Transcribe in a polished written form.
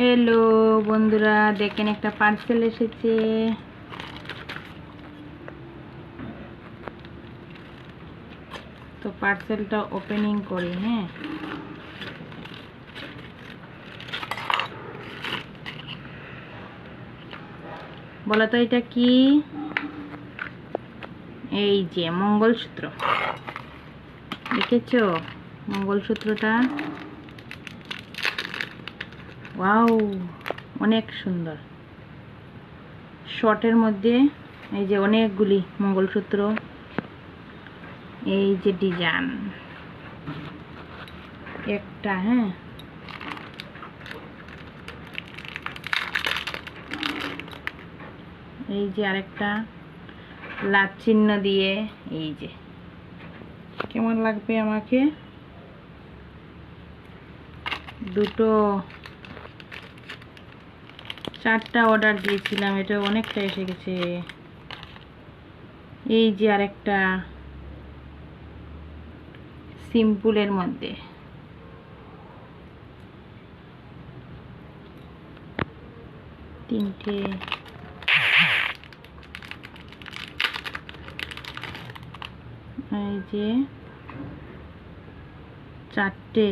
Hello বন্ধুরা, দেখেন একটা পার্সেল এসেছে। তো পার্সেলটা ওপেনিং করি। হ্যাঁ, বলো তো এটা কি? এই যে মঙ্গলসূত্র, দেখেছো মঙ্গলসূত্রটা? ওয়াও, অনেক সুন্দর। শর্টের মধ্যে এই যে অনেকগুলি মঙ্গলসূত্র, এই যে ডিজাইন একটা। হ্যাঁ, এই যে আরেকটা লাভ চিহ্ন দিয়ে। এই যে কেমন লাগবে আমাকে? দুটো চারটা অর্ডার দিয়েছিলাম, এটা অনেকটা এসে গেছে। এই যে আরেকটা সিম্পলের মধ্যে, তিনটে। এই যে চারটে।